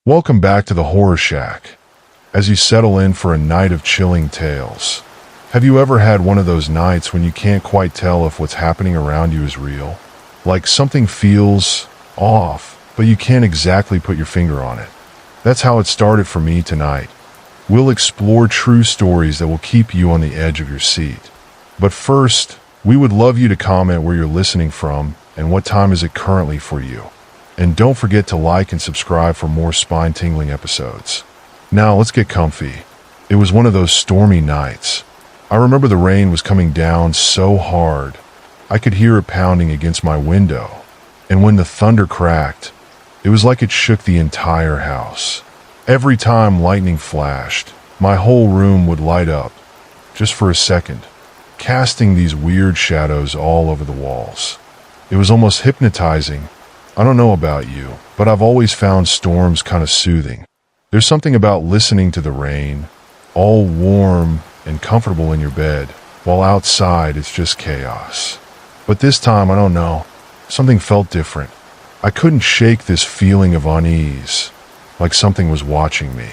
Welcome back to the Horror Shack. As you settle in for a night of chilling tales, have you ever had one of those nights when you can't quite tell if what's happening around you is real? Like something feels off, but you can't exactly put your finger on it. That's how it started for me tonight. We'll explore true stories that will keep you on the edge of your seat. But first, we would love you to comment where you're listening from and what time is it currently for you. And don't forget to like and subscribe for more spine-tingling episodes. Now let's get comfy. It was one of those stormy nights. I remember the rain was coming down so hard, I could hear it pounding against my window. And when the thunder cracked, it was like it shook the entire house. Every time lightning flashed, my whole room would light up, just for a second, casting these weird shadows all over the walls. It was almost hypnotizing. I don't know about you, but I've always found storms kind of soothing. There's something about listening to the rain, all warm and comfortable in your bed, while outside it's just chaos. But this time, I don't know, something felt different. I couldn't shake this feeling of unease, like something was watching me.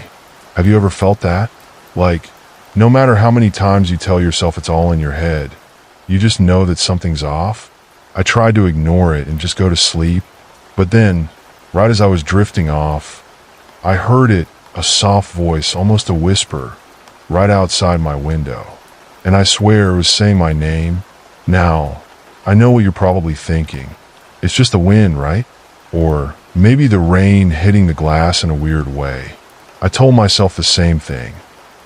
Have you ever felt that? Like, no matter how many times you tell yourself it's all in your head, you just know that something's off? I tried to ignore it and just go to sleep, but then, right as I was drifting off, I heard it, a soft voice, almost a whisper, right outside my window. And I swear it was saying my name. Now, I know what you're probably thinking. It's just the wind, right? Or maybe the rain hitting the glass in a weird way. I told myself the same thing.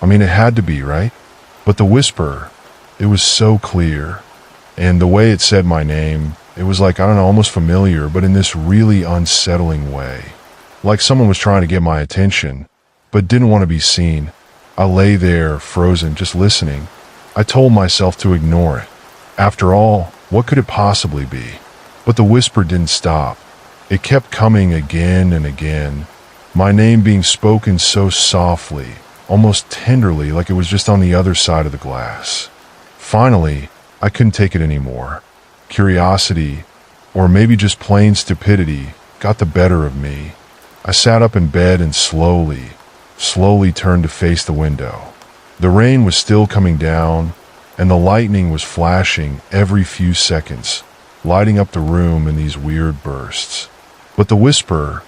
I mean, it had to be, right? But the whisper, it was so clear. And the way it said my name, it was like, I don't know, almost familiar, but in this really unsettling way. Like someone was trying to get my attention, but didn't want to be seen. I lay there, frozen, just listening. I told myself to ignore it. After all, what could it possibly be? But the whisper didn't stop. It kept coming again and again, my name being spoken so softly, almost tenderly, like it was just on the other side of the glass. Finally, I couldn't take it anymore. Curiosity, or maybe just plain stupidity, got the better of me. I sat up in bed and slowly turned to face the window. The rain was still coming down, and the lightning was flashing every few seconds, lighting up the room in these weird bursts. But the whisper,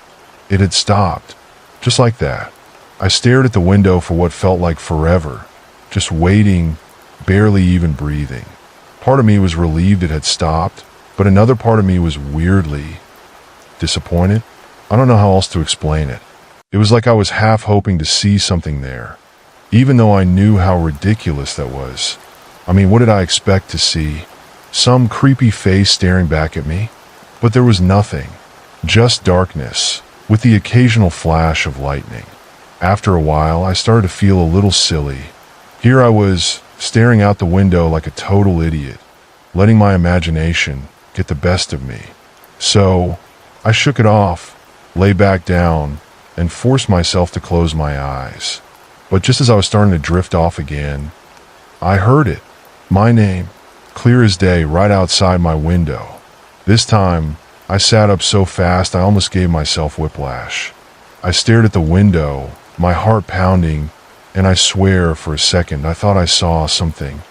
it had stopped, just like that. I stared at the window for what felt like forever, just waiting, barely even breathing. Part of me was relieved it had stopped, but another part of me was weirdly disappointed. I don't know how else to explain it. It was like I was half hoping to see something there, even though I knew how ridiculous that was. I mean, what did I expect to see? Some creepy face staring back at me? But there was nothing, just darkness, with the occasional flash of lightning. After a while, I started to feel a little silly. Here I was, staring out the window like a total idiot, letting my imagination get the best of me. So, I shook it off, lay back down, and forced myself to close my eyes. But just as I was starting to drift off again, I heard it, my name, clear as day, right outside my window. This time, I sat up so fast I almost gave myself whiplash. I stared at the window, my heart pounding, and I swear for a second I thought I saw something.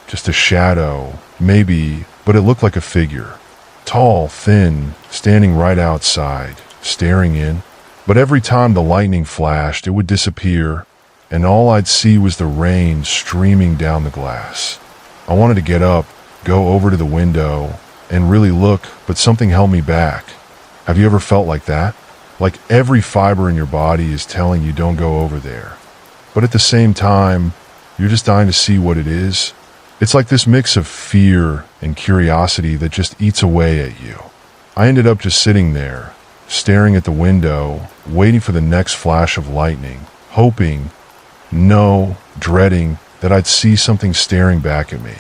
Just a shadow, maybe, but it looked like a figure. Tall, thin, standing right outside, staring in. But every time the lightning flashed, it would disappear, and all I'd see was the rain streaming down the glass. I wanted to get up, go over to the window, and really look, but something held me back. Have you ever felt like that? Like every fiber in your body is telling you don't go over there. But at the same time, you're just dying to see what it is. It's like this mix of fear and curiosity that just eats away at you. I ended up just sitting there, staring at the window, waiting for the next flash of lightning, hoping, no, dreading that I'd see something staring back at me.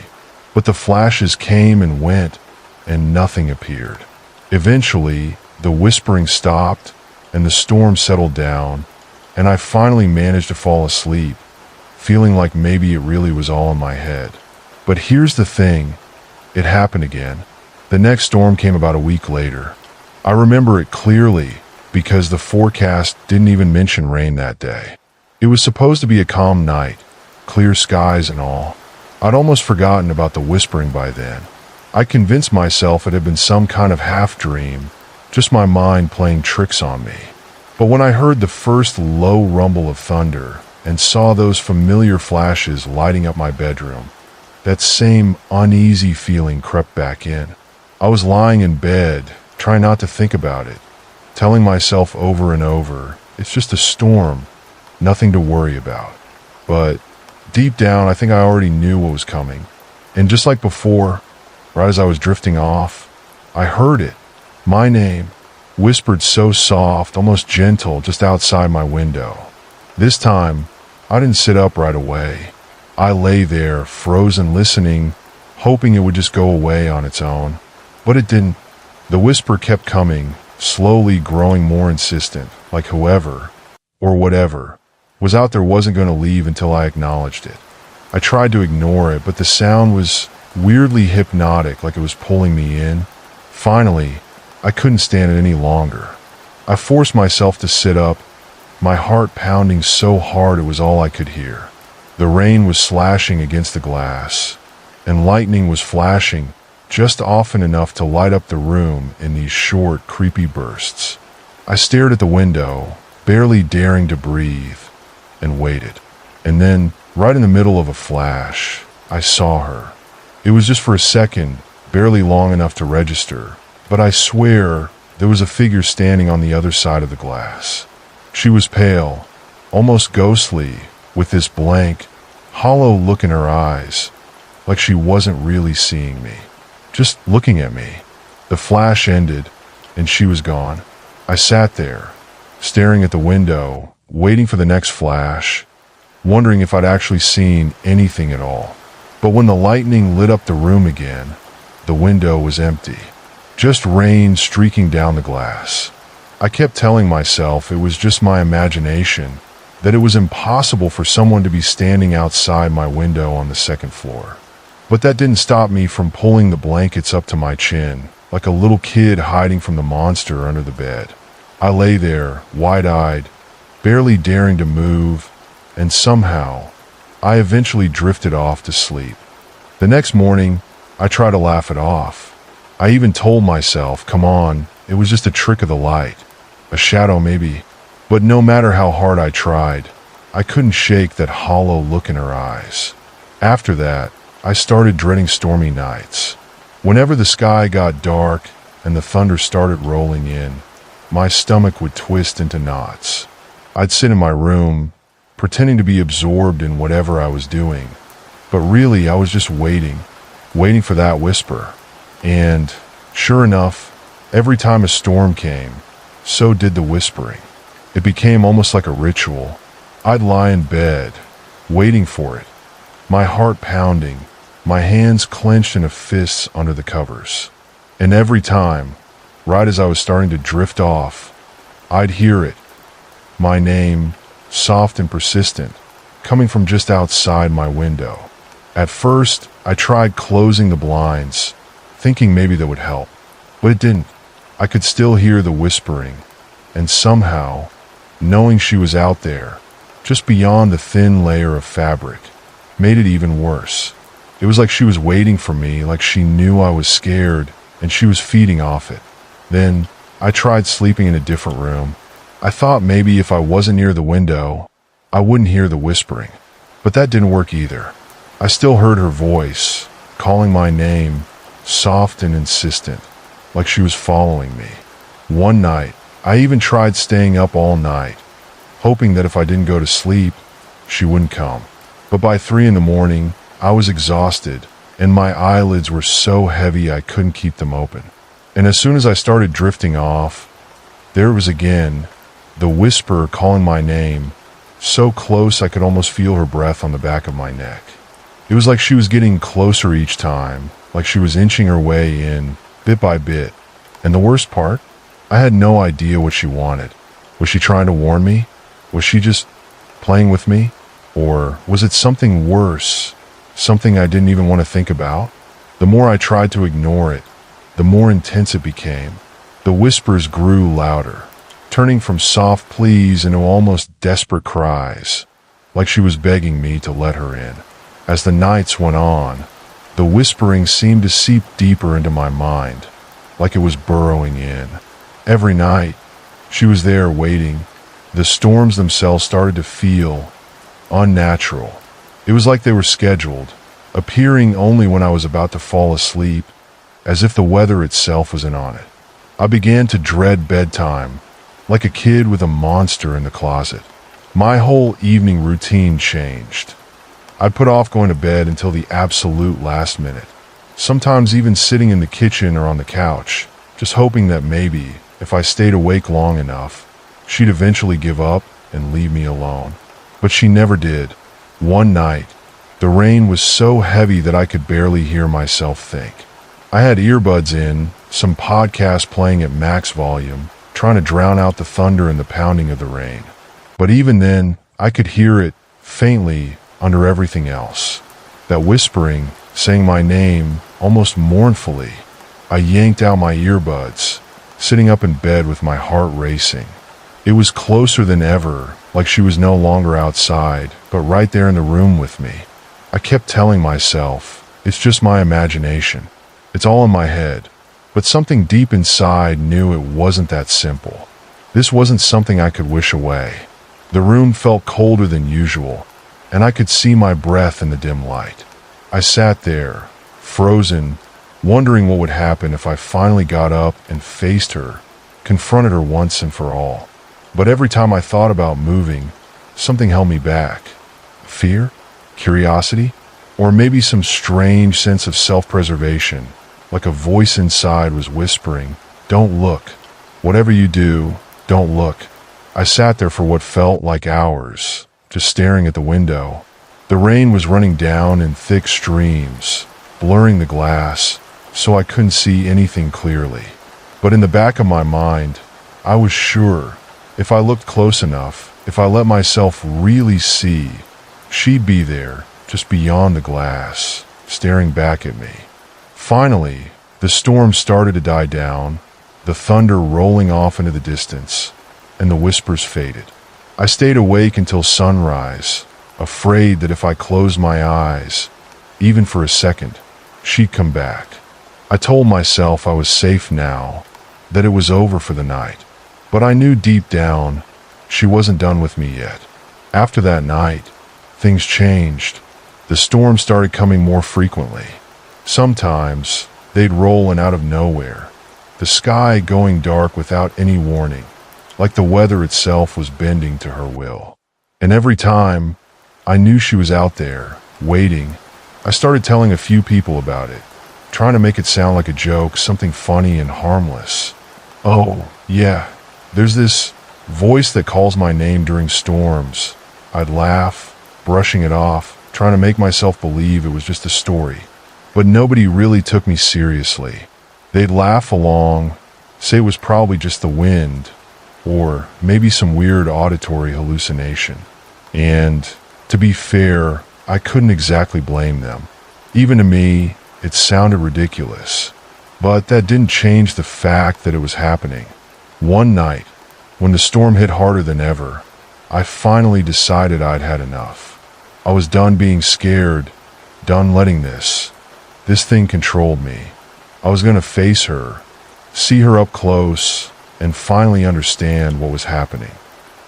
But the flashes came and went, and nothing appeared. Eventually, the whispering stopped, and the storm settled down, and I finally managed to fall asleep, feeling like maybe it really was all in my head. But here's the thing, it happened again. The next storm came about a week later. I remember it clearly. because the forecast didn't even mention rain that day. It was supposed to be a calm night, clear skies and all. I'd almost forgotten about the whispering by then. I convinced myself it had been some kind of half-dream, just my mind playing tricks on me. But when I heard the first low rumble of thunder and saw those familiar flashes lighting up my bedroom, that same uneasy feeling crept back in. I was lying in bed, trying not to think about it, telling myself over and over, it's just a storm, nothing to worry about. But deep down, I think I already knew what was coming. And just like before, right as I was drifting off, I heard it, my name, whispered so soft, almost gentle, just outside my window. This time, I didn't sit up right away. I lay there, frozen, listening, hoping it would just go away on its own. But it didn't. The whisper kept coming, slowly growing more insistent, like whoever, or whatever, was out there wasn't going to leave until I acknowledged it. I tried to ignore it, but the sound was weirdly hypnotic, like it was pulling me in. Finally, I couldn't stand it any longer. I forced myself to sit up, my heart pounding so hard it was all I could hear. The rain was slashing against the glass, and lightning was flashing just often enough to light up the room in these short, creepy bursts. I stared at the window, barely daring to breathe, and waited. And then, right in the middle of a flash, I saw her. It was just for a second, barely long enough to register, but I swear there was a figure standing on the other side of the glass. She was pale, almost ghostly, with this blank, hollow look in her eyes, like she wasn't really seeing me, just looking at me. The flash ended, and she was gone. I sat there, staring at the window, waiting for the next flash, wondering if I'd actually seen anything at all. But when the lightning lit up the room again, the window was empty. Just rain streaking down the glass. I kept telling myself it was just my imagination, that it was impossible for someone to be standing outside my window on the second floor. But that didn't stop me from pulling the blankets up to my chin, like a little kid hiding from the monster under the bed. I lay there, wide-eyed, barely daring to move, and somehow, I eventually drifted off to sleep. The next morning, I tried to laugh it off. I even told myself, come on, it was just a trick of the light. A shadow maybe. But no matter how hard I tried, I couldn't shake that hollow look in her eyes. After that, I started dreading stormy nights. Whenever the sky got dark and the thunder started rolling in, my stomach would twist into knots. I'd sit in my room, pretending to be absorbed in whatever I was doing. But really, I was just waiting for that whisper. And, sure enough, every time a storm came, so did the whispering. It became almost like a ritual. I'd lie in bed, waiting for it, my heart pounding, my hands clenched in a fist under the covers. And every time, right as I was starting to drift off, I'd hear it, my name, soft and persistent, coming from just outside my window. At first, I tried closing the blinds, thinking maybe that would help, but it didn't. I could still hear the whispering, and somehow, knowing she was out there, just beyond the thin layer of fabric, made it even worse. It was like she was waiting for me, like she knew I was scared, and she was feeding off it. Then, I tried sleeping in a different room. I thought maybe if I wasn't near the window, I wouldn't hear the whispering. But that didn't work either. I still heard her voice, calling my name, soft and insistent, like she was following me. One night, I even tried staying up all night, hoping that if I didn't go to sleep, she wouldn't come. But by 3 a.m, I was exhausted, and my eyelids were so heavy I couldn't keep them open. And as soon as I started drifting off, there it was again, the whisper calling my name, so close I could almost feel her breath on the back of my neck. It was like she was getting closer each time, like she was inching her way in, bit by bit. And the worst part? I had no idea what she wanted. Was she trying to warn me? Was she just playing with me? Or was it something worse? Something I didn't even want to think about? The more I tried to ignore it, the more intense it became. The whispers grew louder, turning from soft pleas into almost desperate cries, like she was begging me to let her in. As the nights went on, the whispering seemed to seep deeper into my mind, like it was burrowing in. Every night, she was there waiting. The storms themselves started to feel unnatural. It was like they were scheduled, appearing only when I was about to fall asleep, as if the weather itself was in on it. I began to dread bedtime, like a kid with a monster in the closet. My whole evening routine changed. I'd put off going to bed until the absolute last minute, sometimes even sitting in the kitchen or on the couch, just hoping that maybe, if I stayed awake long enough, she'd eventually give up and leave me alone. But she never did. One night, the rain was so heavy that I could barely hear myself think. I had earbuds in, some podcast playing at max volume, trying to drown out the thunder and the pounding of the rain. But even then, I could hear it, faintly, under everything else. That whispering, saying my name, almost mournfully. I yanked out my earbuds, sitting up in bed with my heart racing. It was closer than ever, like she was no longer outside, but right there in the room with me. I kept telling myself, it's just my imagination. It's all in my head. But something deep inside knew it wasn't that simple. This wasn't something I could wish away. The room felt colder than usual, and I could see my breath in the dim light. I sat there, frozen, wondering what would happen if I finally got up and faced her, confronted her once and for all. But every time I thought about moving, something held me back. Fear? Curiosity? Or maybe some strange sense of self-preservation, like a voice inside was whispering, "Don't look. Whatever you do, don't look." I sat there for what felt like hours, just staring at the window. The rain was running down in thick streams, blurring the glass, so I couldn't see anything clearly. But in the back of my mind, I was sure, if I looked close enough, if I let myself really see, she'd be there, just beyond the glass, staring back at me. Finally, the storm started to die down, the thunder rolling off into the distance, and the whispers faded. I stayed awake until sunrise, afraid that if I closed my eyes, even for a second, she'd come back. I told myself I was safe now, that it was over for the night. But I knew deep down, she wasn't done with me yet. After that night, things changed. The storms started coming more frequently. Sometimes, they'd roll in out of nowhere, the sky going dark without any warning, like the weather itself was bending to her will. And every time, I knew she was out there, waiting. I started telling a few people about it, trying to make it sound like a joke, something funny and harmless. "Oh, yeah, there's this voice that calls my name during storms." I'd laugh, brushing it off, trying to make myself believe it was just a story. But nobody really took me seriously. They'd laugh along, say it was probably just the wind, or maybe some weird auditory hallucination. And, to be fair, I couldn't exactly blame them. Even to me, it sounded ridiculous. But that didn't change the fact that it was happening. One night, when the storm hit harder than ever, I finally decided I'd had enough. I was done being scared, done letting this thing controlled me. I was going to face her, see her up close, and finally understand what was happening.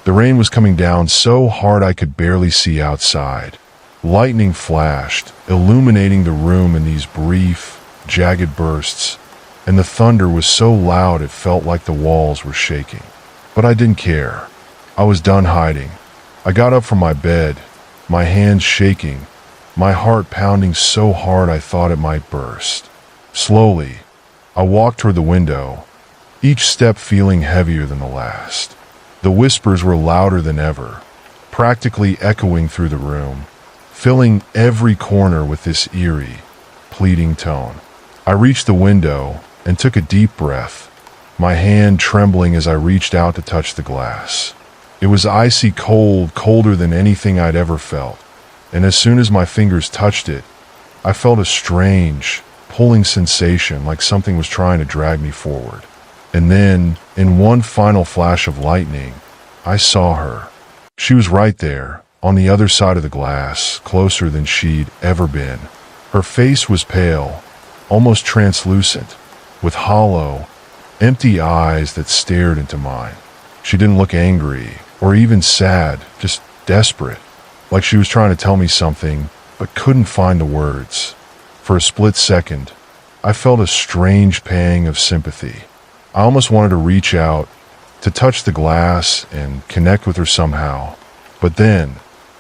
The rain was coming down so hard I could barely see outside. Lightning flashed, illuminating the room in these brief, jagged bursts, and the thunder was so loud it felt like the walls were shaking. But I didn't care. I was done hiding. I got up from my bed, my hands shaking, my heart pounding so hard I thought it might burst. Slowly, I walked toward the window, each step feeling heavier than the last. The whispers were louder than ever, practically echoing through the room, filling every corner with this eerie, pleading tone. I reached the window and took a deep breath, my hand trembling as I reached out to touch the glass. It was icy cold, colder than anything I'd ever felt, and as soon as my fingers touched it, I felt a strange, pulling sensation like something was trying to drag me forward. And then, in one final flash of lightning, I saw her. She was right there, on the other side of the glass, closer than she'd ever been. Her face was pale, almost translucent, with hollow, empty eyes that stared into mine. She didn't look angry, or even sad, just desperate, like she was trying to tell me something, but couldn't find the words. For a split second, I felt a strange pang of sympathy. I almost wanted to reach out, to touch the glass and connect with her somehow. But then,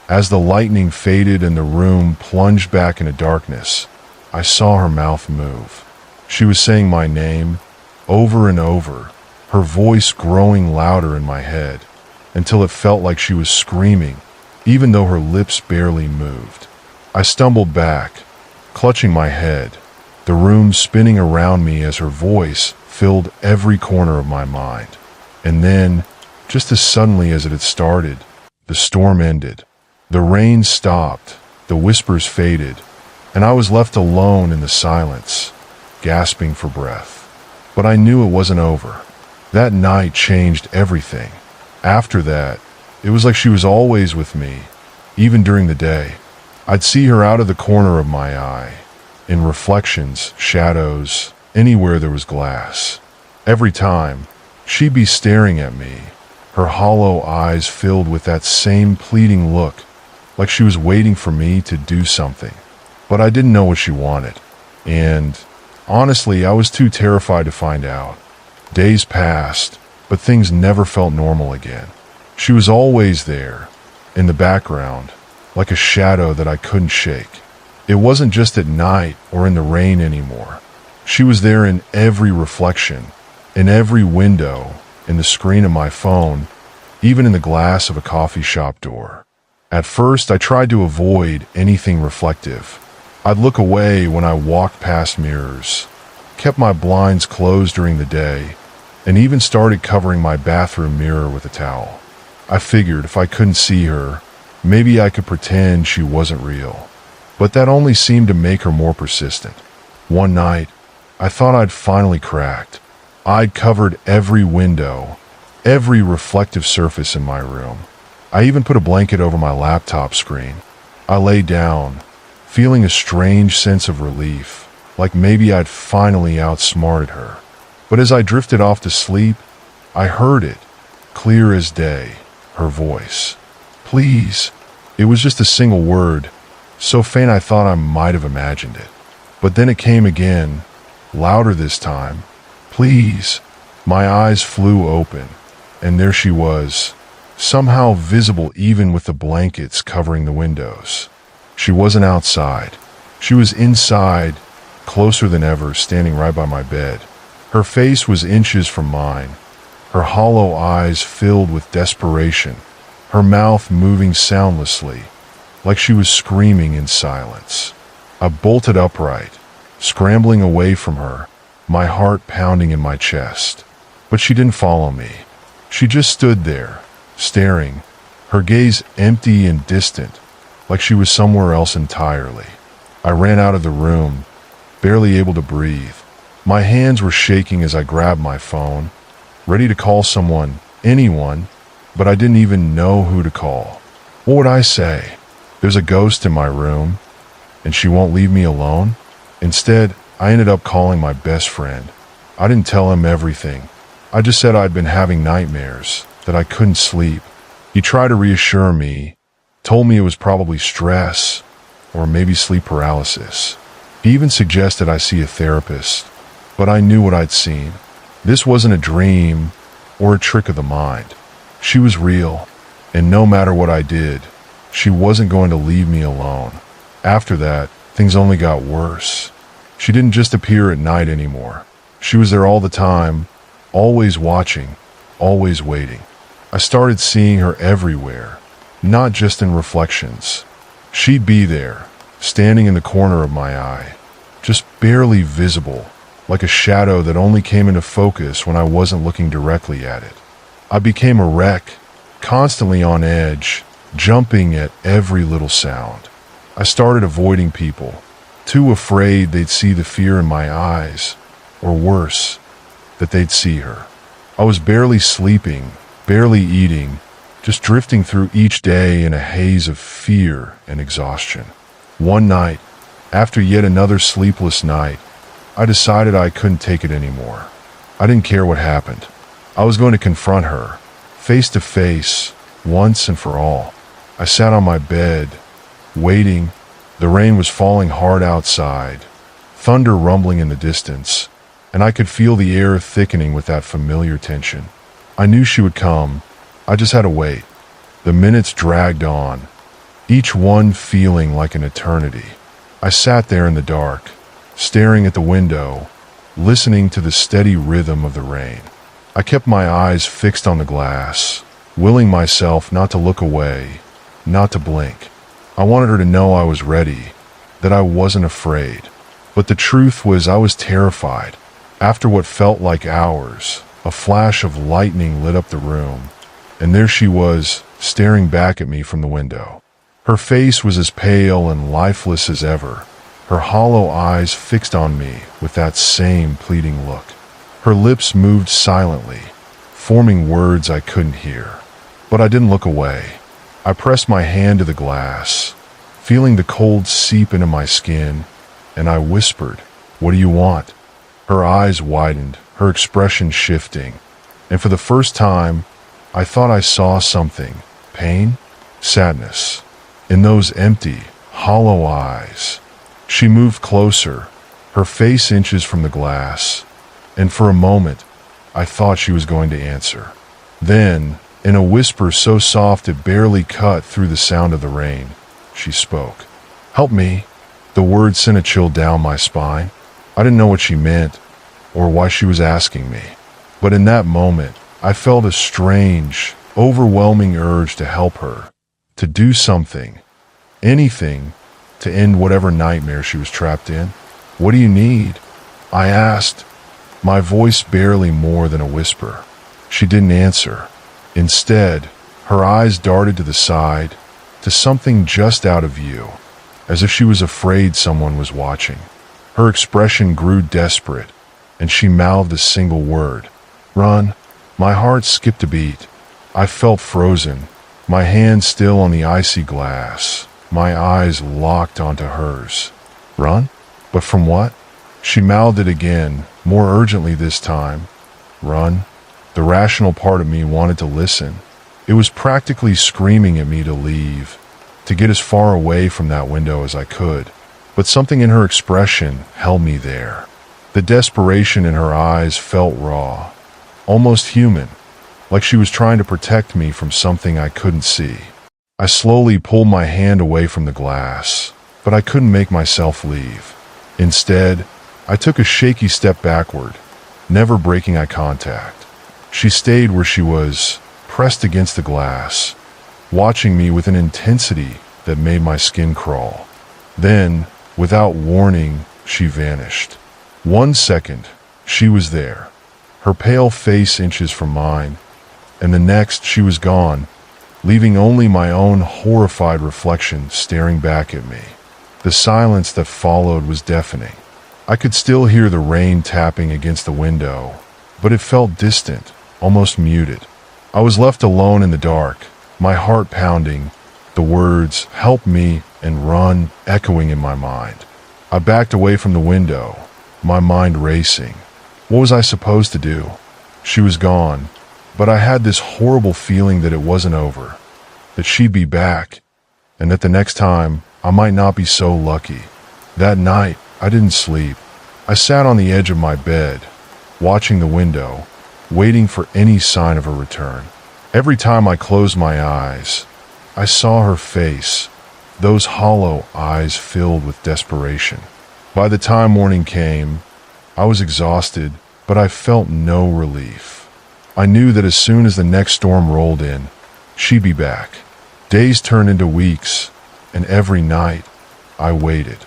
as the lightning faded and the room plunged back into darkness, I saw her mouth move. She was saying my name over and over, her voice growing louder in my head, until it felt like she was screaming, even though her lips barely moved. I stumbled back, clutching my head, the room spinning around me as her voice filled every corner of my mind. And then, just as suddenly as it had started, the storm ended. The rain stopped, the whispers faded, and I was left alone in the silence, gasping for breath. But I knew it wasn't over. That night changed everything. After that, it was like she was always with me, even during the day. I'd see her out of the corner of my eye, in reflections, shadows, anywhere there was glass. Every time, she'd be staring at me, her hollow eyes filled with that same pleading look, like she was waiting for me to do something. But I didn't know what she wanted, and honestly, I was too terrified to find out. Days passed, but things never felt normal again. She was always there, in the background, like a shadow that I couldn't shake. It wasn't just at night or in the rain anymore. She was there in every reflection, in every window, in the screen of my phone, even in the glass of a coffee shop door. At first, I tried to avoid anything reflective. I'd look away when I walked past mirrors, kept my blinds closed during the day, and even started covering my bathroom mirror with a towel. I figured if I couldn't see her, maybe I could pretend she wasn't real. But that only seemed to make her more persistent. One night, I thought I'd finally cracked. I'd covered every window, every reflective surface in my room. I even put a blanket over my laptop screen. I lay down, feeling a strange sense of relief, like maybe I'd finally outsmarted her. But as I drifted off to sleep, I heard it, clear as day, her voice. Please. It was just a single word, so faint I thought I might have imagined it. But then it came again, louder this time. Please. My eyes flew open, and there she was, somehow visible even with the blankets covering the windows. She wasn't outside. She was inside, closer than ever, standing right by my bed. Her face was inches from mine, her hollow eyes filled with desperation, her mouth moving soundlessly, like she was screaming in silence. I bolted upright, scrambling away from her, my heart pounding in my chest. But she didn't follow me. She just stood there, staring, her gaze empty and distant, like she was somewhere else entirely. I ran out of the room, barely able to breathe. My hands were shaking as I grabbed my phone, ready to call someone, anyone, but I didn't even know who to call. What would I say? There's a ghost in my room, and she won't leave me alone? Instead, I ended up calling my best friend. I didn't tell him everything. I just said I'd been having nightmares, that I couldn't sleep. He tried to reassure me, told me it was probably stress, or maybe sleep paralysis. He even suggested I see a therapist, but I knew what I'd seen. This wasn't a dream or a trick of the mind. She was real, and no matter what I did, she wasn't going to leave me alone. After that, things only got worse. She didn't just appear at night anymore. She was there all the time, always watching, always waiting. I started seeing her everywhere, not just in reflections. She'd be there, standing in the corner of my eye, just barely visible, like a shadow that only came into focus when I wasn't looking directly at it. I became a wreck, constantly on edge, jumping at every little sound. I started avoiding people, too afraid they'd see the fear in my eyes, or worse, that they'd see her. I was barely sleeping, barely eating, just drifting through each day in a haze of fear and exhaustion. One night, after yet another sleepless night, I decided I couldn't take it anymore. I didn't care what happened. I was going to confront her, face to face, once and for all. I sat on my bed, waiting. The rain was falling hard outside, thunder rumbling in the distance, and I could feel the air thickening with that familiar tension. I knew she would come. I just had to wait. The minutes dragged on, each one feeling like an eternity. I sat there in the dark, staring at the window, listening to the steady rhythm of the rain. I kept my eyes fixed on the glass, willing myself not to look away, not to blink. I wanted her to know I was ready, that I wasn't afraid. But the truth was I was terrified. After what felt like hours, a flash of lightning lit up the room, and there she was, staring back at me from the window. Her face was as pale and lifeless as ever, her hollow eyes fixed on me with that same pleading look. Her lips moved silently, forming words I couldn't hear. But I didn't look away. I pressed my hand to the glass, feeling the cold seep into my skin, and I whispered, "What do you want?" Her eyes widened, her expression shifting, and for the first time, I thought I saw something. Pain? Sadness. In those empty, hollow eyes. She moved closer, her face inches from the glass, and for a moment, I thought she was going to answer. Then, in a whisper so soft it barely cut through the sound of the rain, she spoke. "Help me." The words sent a chill down my spine. I didn't know what she meant, or why she was asking me. But in that moment, I felt a strange, overwhelming urge to help her, to do something, anything, to end whatever nightmare she was trapped in. "What do you need?" I asked, my voice barely more than a whisper. She didn't answer. Instead, her eyes darted to the side, to something just out of view, as if she was afraid someone was watching. Her expression grew desperate, and she mouthed a single word. "Run." My heart skipped a beat. I felt frozen, my hand still on the icy glass, my eyes locked onto hers. Run? But from what? She mouthed it again, more urgently this time. Run? The rational part of me wanted to listen. It was practically screaming at me to leave, to get as far away from that window as I could. But something in her expression held me there. The desperation in her eyes felt raw, almost human, like she was trying to protect me from something I couldn't see. I slowly pulled my hand away from the glass, but I couldn't make myself leave. Instead, I took a shaky step backward, never breaking eye contact. She stayed where she was, pressed against the glass, watching me with an intensity that made my skin crawl. Then, without warning, she vanished. 1 second, she was there, her pale face inches from mine, and the next she was gone, leaving only my own horrified reflection staring back at me. The silence that followed was deafening. I could still hear the rain tapping against the window, but it felt distant, almost muted. I was left alone in the dark, my heart pounding, the words, "Help me," and "Run," echoing in my mind. I backed away from the window, my mind racing. What was I supposed to do? She was gone, but I had this horrible feeling that it wasn't over, that she'd be back, and that the next time I might not be so lucky. That night, I didn't sleep. I sat on the edge of my bed, watching the window, waiting for any sign of her return. Every time I closed my eyes, I saw her face, those hollow eyes filled with desperation. By the time morning came, I was exhausted, but I felt no relief. I knew that as soon as the next storm rolled in, she'd be back. Days turned into weeks, and every night, I waited.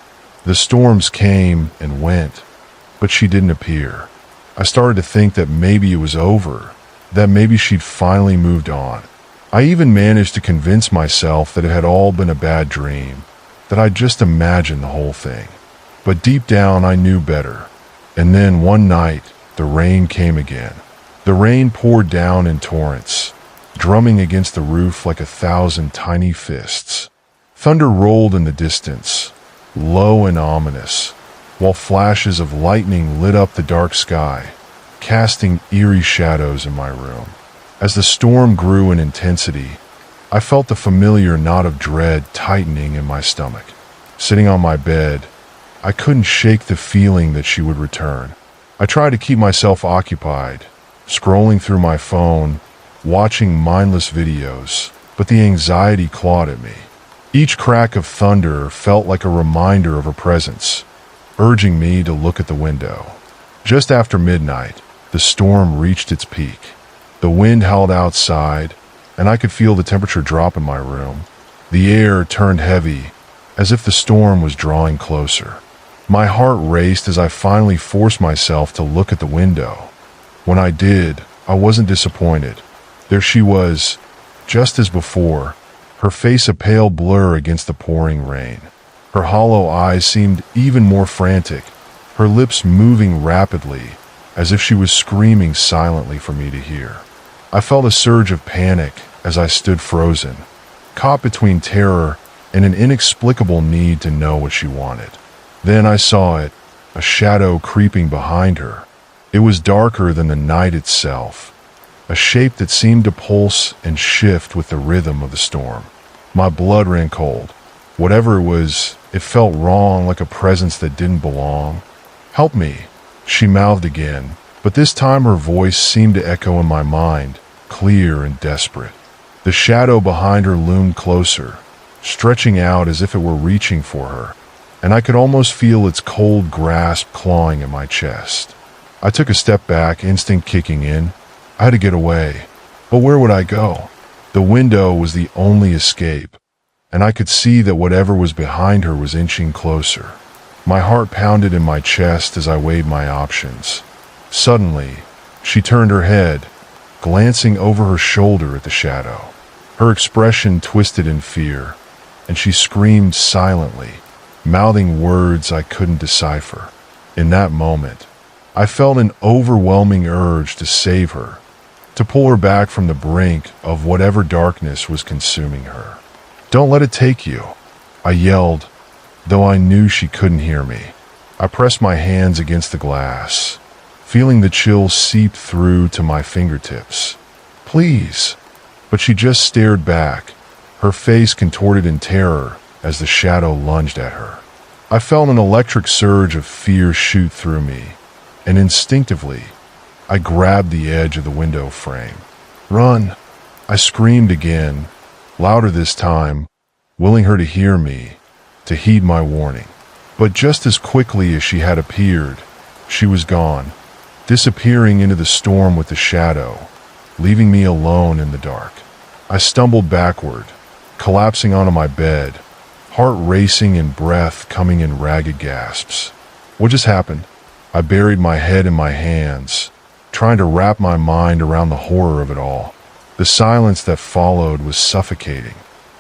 The storms came and went, but she didn't appear. I started to think that maybe it was over, that maybe she'd finally moved on. I even managed to convince myself that it had all been a bad dream, that I'd just imagined the whole thing. But deep down I knew better. And then one night, the rain came again. The rain poured down in torrents, drumming against the roof like 1,000 tiny fists. Thunder rolled in the distance, low and ominous, while flashes of lightning lit up the dark sky, casting eerie shadows in my room. As the storm grew in intensity, I felt the familiar knot of dread tightening in my stomach. Sitting on my bed, I couldn't shake the feeling that she would return. I tried to keep myself occupied, scrolling through my phone, watching mindless videos, but the anxiety clawed at me. Each crack of thunder felt like a reminder of her presence, urging me to look at the window. Just after midnight, the storm reached its peak. The wind howled outside, and I could feel the temperature drop in my room. The air turned heavy, as if the storm was drawing closer. My heart raced as I finally forced myself to look at the window. When I did, I wasn't disappointed. There she was, just as before, her face a pale blur against the pouring rain. Her hollow eyes seemed even more frantic, her lips moving rapidly, as if she was screaming silently for me to hear. I felt a surge of panic as I stood frozen, caught between terror and an inexplicable need to know what she wanted. Then I saw it, a shadow creeping behind her. It was darker than the night itself, a shape that seemed to pulse and shift with the rhythm of the storm. My blood ran cold. Whatever it was, it felt wrong, like a presence that didn't belong. "Help me," she mouthed again, but this time her voice seemed to echo in my mind, clear and desperate. The shadow behind her loomed closer, stretching out as if it were reaching for her, and I could almost feel its cold grasp clawing at my chest. I took a step back, instinct kicking in. I had to get away. But where would I go? The window was the only escape, and I could see that whatever was behind her was inching closer. My heart pounded in my chest as I weighed my options. Suddenly, she turned her head, glancing over her shoulder at the shadow. Her expression twisted in fear, and she screamed silently, mouthing words I couldn't decipher. In that moment, I felt an overwhelming urge to save her, to pull her back from the brink of whatever darkness was consuming her. "Don't let it take you," I yelled, though I knew she couldn't hear me. I pressed my hands against the glass, feeling the chill seep through to my fingertips. "Please." But she just stared back, her face contorted in terror as the shadow lunged at her. I felt an electric surge of fear shoot through me, and instinctively, I grabbed the edge of the window frame. "Run!" I screamed again, louder this time, willing her to hear me, to heed my warning. But just as quickly as she had appeared, she was gone, disappearing into the storm with the shadow, leaving me alone in the dark. I stumbled backward, collapsing onto my bed, heart racing and breath coming in ragged gasps. What just happened? I buried my head in my hands, trying to wrap my mind around the horror of it all. The silence that followed was suffocating.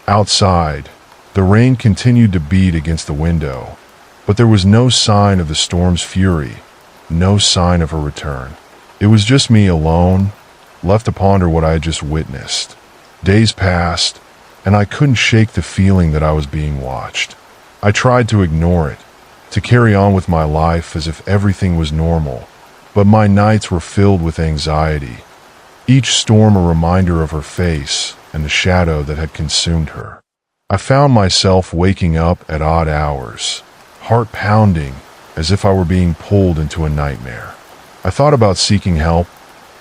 Outside, the rain continued to beat against the window, but there was no sign of the storm's fury, no sign of her return. It was just me alone, left to ponder what I had just witnessed. Days passed, and I couldn't shake the feeling that I was being watched. I tried to ignore it, to carry on with my life as if everything was normal, but my nights were filled with anxiety, each storm a reminder of her face and the shadow that had consumed her. I found myself waking up at odd hours, heart pounding as if I were being pulled into a nightmare. I thought about seeking help,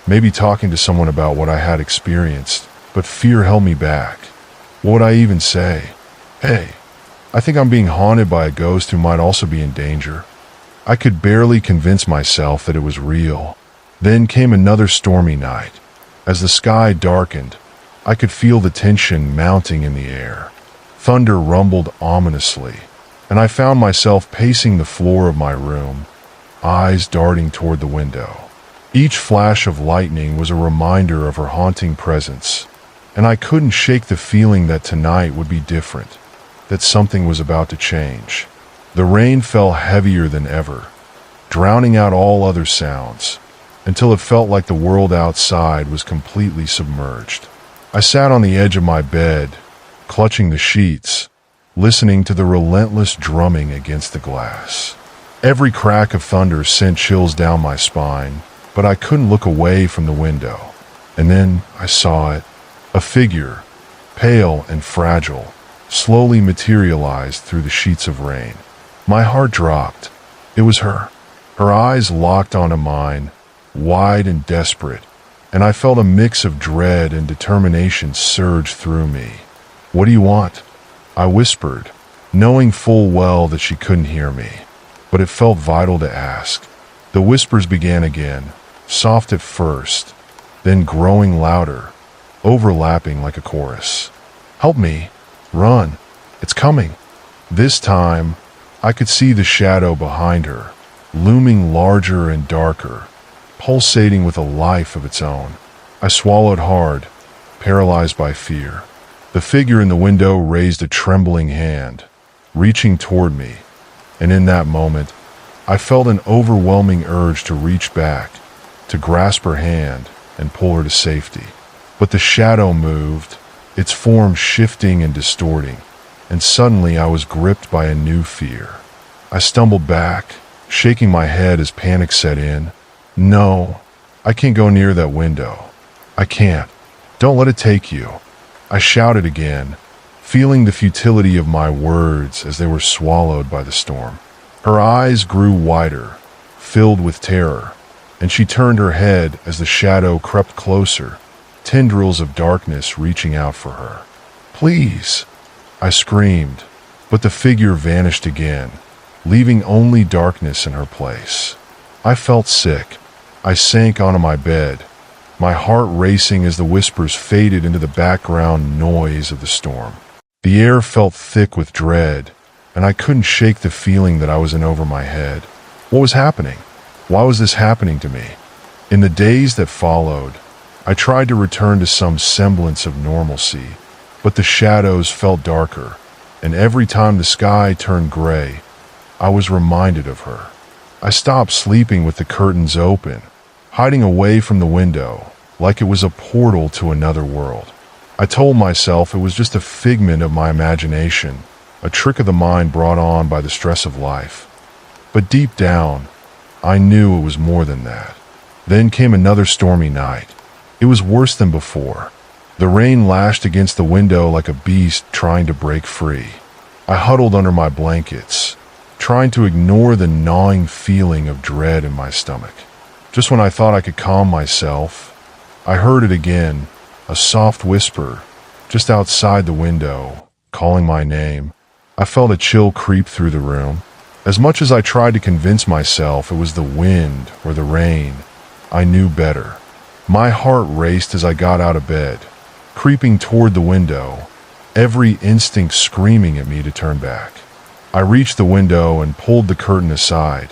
maybe talking to someone about what I had experienced, but fear held me back. What would I even say? "Hey, I think I'm being haunted by a ghost who might also be in danger." I could barely convince myself that it was real. Then came another stormy night. As the sky darkened, I could feel the tension mounting in the air. Thunder rumbled ominously, and I found myself pacing the floor of my room, eyes darting toward the window. Each flash of lightning was a reminder of her haunting presence, and I couldn't shake the feeling that tonight would be different, that something was about to change. The rain fell heavier than ever, drowning out all other sounds, until it felt like the world outside was completely submerged. I sat on the edge of my bed, clutching the sheets, listening to the relentless drumming against the glass. Every crack of thunder sent chills down my spine, but I couldn't look away from the window. And then I saw it, a figure, pale and fragile, slowly materialized through the sheets of rain. My heart dropped. It was her. Her eyes locked onto mine, wide and desperate, and I felt a mix of dread and determination surge through me. "What do you want?" I whispered, knowing full well that she couldn't hear me, but it felt vital to ask. The whispers began again, soft at first, then growing louder, overlapping like a chorus. "Help me! Run! It's coming!" This time, I could see the shadow behind her, looming larger and darker, pulsating with a life of its own. I swallowed hard, paralyzed by fear. The figure in the window raised a trembling hand, reaching toward me, and in that moment, I felt an overwhelming urge to reach back, to grasp her hand and pull her to safety. But the shadow moved, its form shifting and distorting, and suddenly I was gripped by a new fear. I stumbled back, shaking my head as panic set in. "No, I can't go near that window. I can't. Don't let it take you." I shouted again, feeling the futility of my words as they were swallowed by the storm. Her eyes grew wider, filled with terror, and she turned her head as the shadow crept closer, tendrils of darkness reaching out for her. "Please!" I screamed, but the figure vanished again, leaving only darkness in her place. I felt sick. I sank onto my bed, my heart racing as the whispers faded into the background noise of the storm. The air felt thick with dread, and I couldn't shake the feeling that I was in over my head. What was happening? Why was this happening to me? In the days that followed, I tried to return to some semblance of normalcy, but the shadows felt darker, and every time the sky turned gray, I was reminded of her. I stopped sleeping with the curtains open, hiding away from the window, like it was a portal to another world. I told myself it was just a figment of my imagination, a trick of the mind brought on by the stress of life. But deep down, I knew it was more than that. Then came another stormy night. It was worse than before. The rain lashed against the window like a beast trying to break free. I huddled under my blankets, trying to ignore the gnawing feeling of dread in my stomach. Just when I thought I could calm myself, I heard it again, a soft whisper, just outside the window, calling my name. I felt a chill creep through the room. As much as I tried to convince myself it was the wind or the rain, I knew better. My heart raced as I got out of bed, creeping toward the window, every instinct screaming at me to turn back. I reached the window and pulled the curtain aside,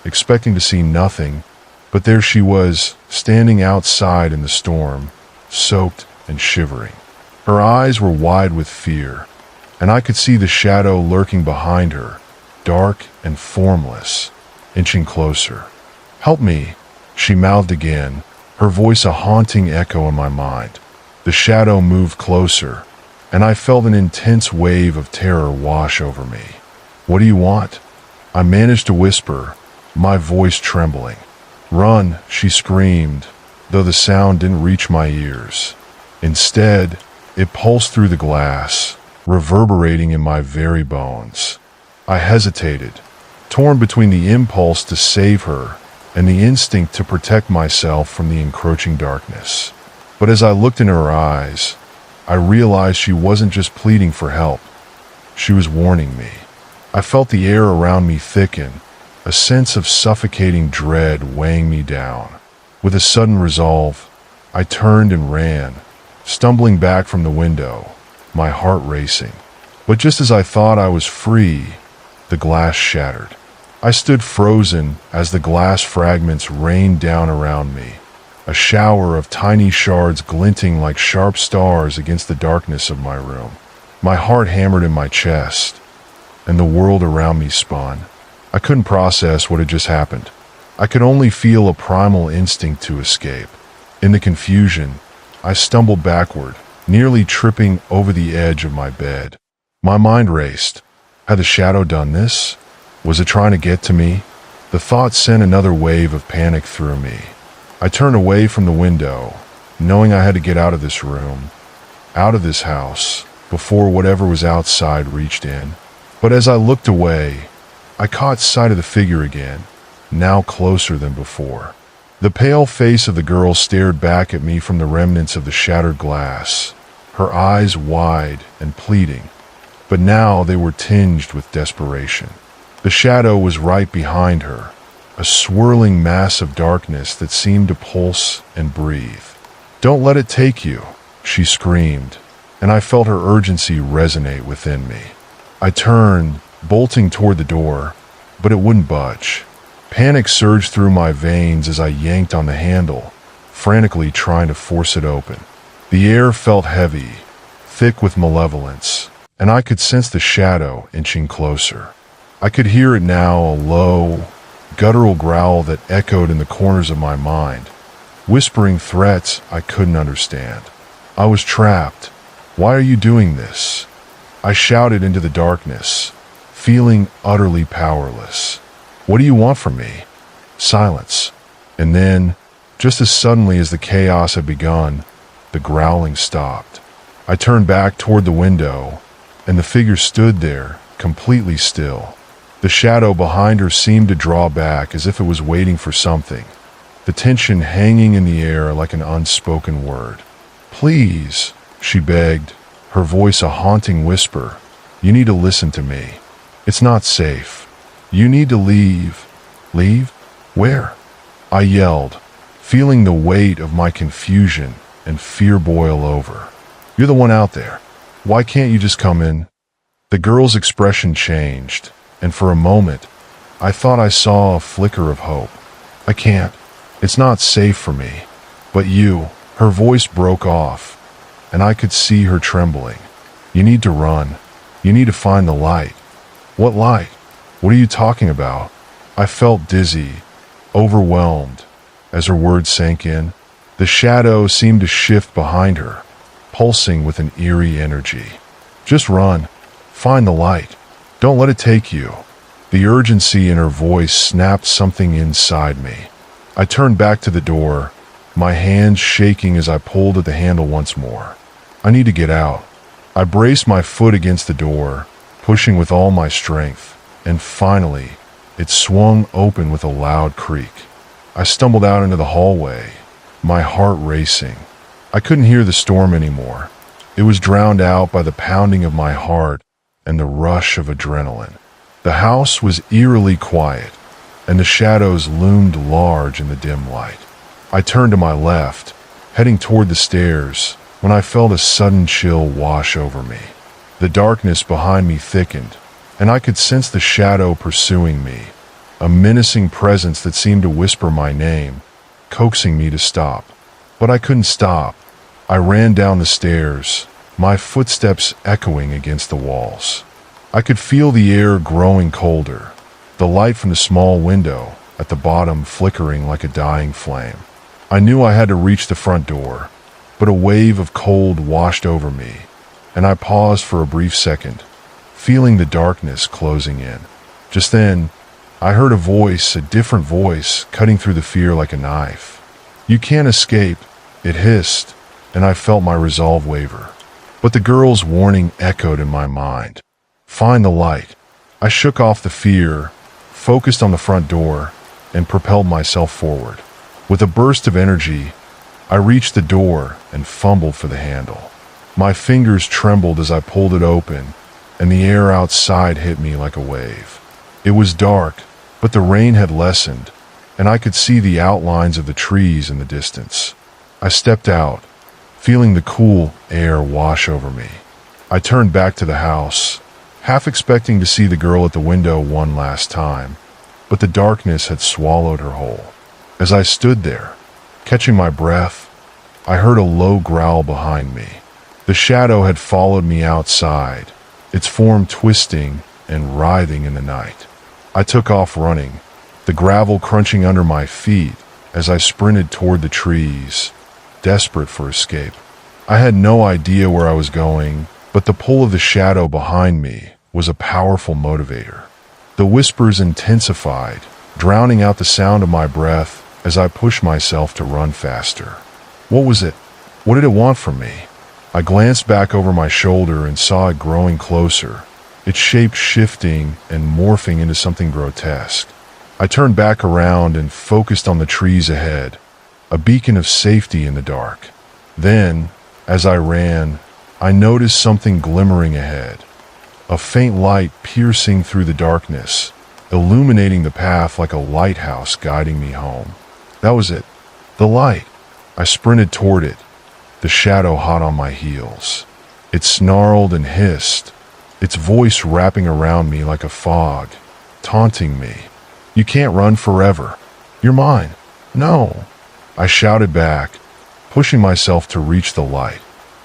expecting to see nothing, but there she was, standing outside in the storm, soaked and shivering. Her eyes were wide with fear, and I could see the shadow lurking behind her, dark and formless, inching closer. "Help me," she mouthed again, her voice a haunting echo in my mind. The shadow moved closer, and I felt an intense wave of terror wash over me. "What do you want?" I managed to whisper, my voice trembling. "Run," she screamed, though the sound didn't reach my ears. Instead, it pulsed through the glass, reverberating in my very bones. I hesitated, torn between the impulse to save her and the instinct to protect myself from the encroaching darkness. But as I looked in her eyes, I realized she wasn't just pleading for help. She was warning me. I felt the air around me thicken, a sense of suffocating dread weighing me down. With a sudden resolve, I turned and ran, stumbling back from the window, my heart racing. But just as I thought I was free, the glass shattered. I stood frozen as the glass fragments rained down around me, a shower of tiny shards glinting like sharp stars against the darkness of my room. My heart hammered in my chest, and the world around me spun. I couldn't process what had just happened. I could only feel a primal instinct to escape. In the confusion, I stumbled backward, nearly tripping over the edge of my bed. My mind raced. Had the shadow done this? Was it trying to get to me? The thought sent another wave of panic through me. I turned away from the window, knowing I had to get out of this room, out of this house, before whatever was outside reached in. But as I looked away, I caught sight of the figure again, now closer than before. The pale face of the girl stared back at me from the remnants of the shattered glass, her eyes wide and pleading, but now they were tinged with desperation. The shadow was right behind her, a swirling mass of darkness that seemed to pulse and breathe. "Don't let it take you," she screamed, and I felt her urgency resonate within me. I turned, bolting toward the door, but it wouldn't budge. Panic surged through my veins as I yanked on the handle, frantically trying to force it open. The air felt heavy, thick with malevolence, and I could sense the shadow inching closer. I could hear it now, a low, guttural growl that echoed in the corners of my mind, whispering threats I couldn't understand. I was trapped. "Why are you doing this?" I shouted into the darkness, feeling utterly powerless. "What do you want from me?" Silence. And then, just as suddenly as the chaos had begun, the growling stopped. I turned back toward the window, and the figure stood there, completely still. The shadow behind her seemed to draw back as if it was waiting for something, the tension hanging in the air like an unspoken word. "Please," she begged, her voice a haunting whisper. "You need to listen to me. It's not safe. You need to leave." "Leave? Where?" I yelled, feeling the weight of my confusion and fear boil over. "You're the one out there. Why can't you just come in?" The girl's expression changed, and for a moment, I thought I saw a flicker of hope. "I can't. It's not safe for me. But you," her voice broke off, and I could see her trembling. "You need to run. You need to find the light." "What light? What are you talking about?" I felt dizzy, overwhelmed, as her words sank in. The shadow seemed to shift behind her, pulsing with an eerie energy. "Just run. Find the light. Don't let it take you." The urgency in her voice snapped something inside me. I turned back to the door, my hands shaking as I pulled at the handle once more. "I need to get out." I braced my foot against the door, pushing with all my strength, and finally, it swung open with a loud creak. I stumbled out into the hallway, my heart racing. I couldn't hear the storm anymore. It was drowned out by the pounding of my heart and the rush of adrenaline. The house was eerily quiet, and the shadows loomed large in the dim light. I turned to my left, heading toward the stairs, when I felt a sudden chill wash over me. The darkness behind me thickened, and I could sense the shadow pursuing me, a menacing presence that seemed to whisper my name, coaxing me to stop. But I couldn't stop. I ran down the stairs, my footsteps echoing against the walls. I could feel the air growing colder, the light from the small window at the bottom flickering like a dying flame. I knew I had to reach the front door, but a wave of cold washed over me, and I paused for a brief second, feeling the darkness closing in. Just then, I heard a voice, a different voice, cutting through the fear like a knife. "You can't escape," it hissed, and I felt my resolve waver. But the girl's warning echoed in my mind. "Find the light." I shook off the fear, focused on the front door, and propelled myself forward. With a burst of energy, I reached the door and fumbled for the handle. My fingers trembled as I pulled it open, and the air outside hit me like a wave. It was dark, but the rain had lessened, and I could see the outlines of the trees in the distance. I stepped out, feeling the cool air wash over me. I turned back to the house, half expecting to see the girl at the window one last time, but the darkness had swallowed her whole. As I stood there, catching my breath, I heard a low growl behind me. The shadow had followed me outside, its form twisting and writhing in the night. I took off running, the gravel crunching under my feet as I sprinted toward the trees, desperate for escape. I had no idea where I was going, but the pull of the shadow behind me was a powerful motivator. The whispers intensified, drowning out the sound of my breath as I pushed myself to run faster. What was it? What did it want from me? I glanced back over my shoulder and saw it growing closer, its shape shifting and morphing into something grotesque. I turned back around and focused on the trees ahead, a beacon of safety in the dark. Then, as I ran, I noticed something glimmering ahead, a faint light piercing through the darkness, illuminating the path like a lighthouse guiding me home. That was it, the light. I sprinted toward it, the shadow hot on my heels. It snarled and hissed, its voice wrapping around me like a fog, taunting me. "You can't run forever. You're mine." "No," I shouted back, pushing myself to reach the light.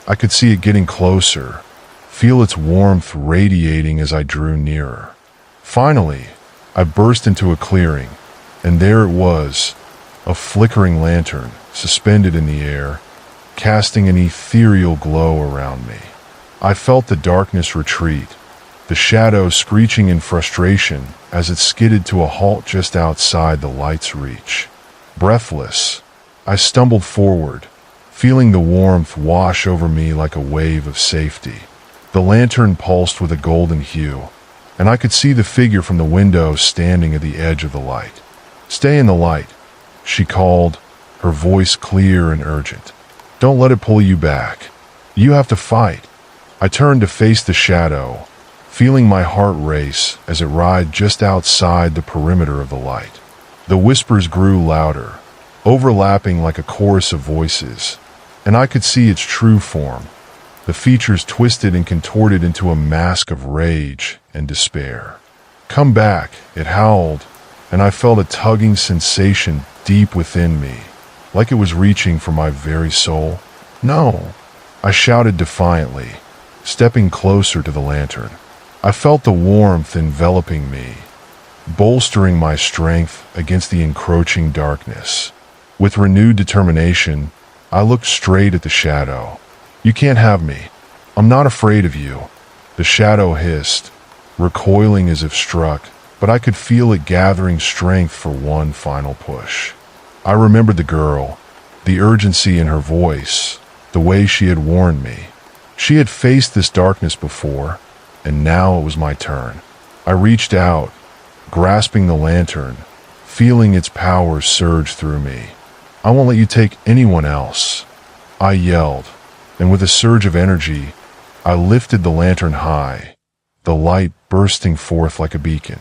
I could see it getting closer, feel its warmth radiating as I drew nearer. Finally, I burst into a clearing, and there it was, a flickering lantern suspended in the air, casting an ethereal glow around me. I felt the darkness retreat, the shadow screeching in frustration as it skidded to a halt just outside the light's reach. Breathless, I stumbled forward, feeling the warmth wash over me like a wave of safety. The lantern pulsed with a golden hue, and I could see the figure from the window standing at the edge of the light. "Stay in the light," she called, her voice clear and urgent. "Don't let it pull you back. You have to fight." I turned to face the shadow, feeling my heart race as it writhed just outside the perimeter of the light. The whispers grew louder, overlapping like a chorus of voices, and I could see its true form, the features twisted and contorted into a mask of rage and despair. "Come back," it howled, and I felt a tugging sensation deep within me, like it was reaching for my very soul. "No," I shouted defiantly, stepping closer to the lantern. I felt the warmth enveloping me, bolstering my strength against the encroaching darkness. With renewed determination, I looked straight at the shadow. "You can't have me. I'm not afraid of you," the shadow hissed, recoiling as if struck, but I could feel it gathering strength for one final push. I remembered the girl, the urgency in her voice, the way she had warned me. She had faced this darkness before, and now it was my turn. I reached out, grasping the lantern, feeling its power surge through me. "I won't let you take anyone else," I yelled, and with a surge of energy, I lifted the lantern high, the light bursting forth like a beacon.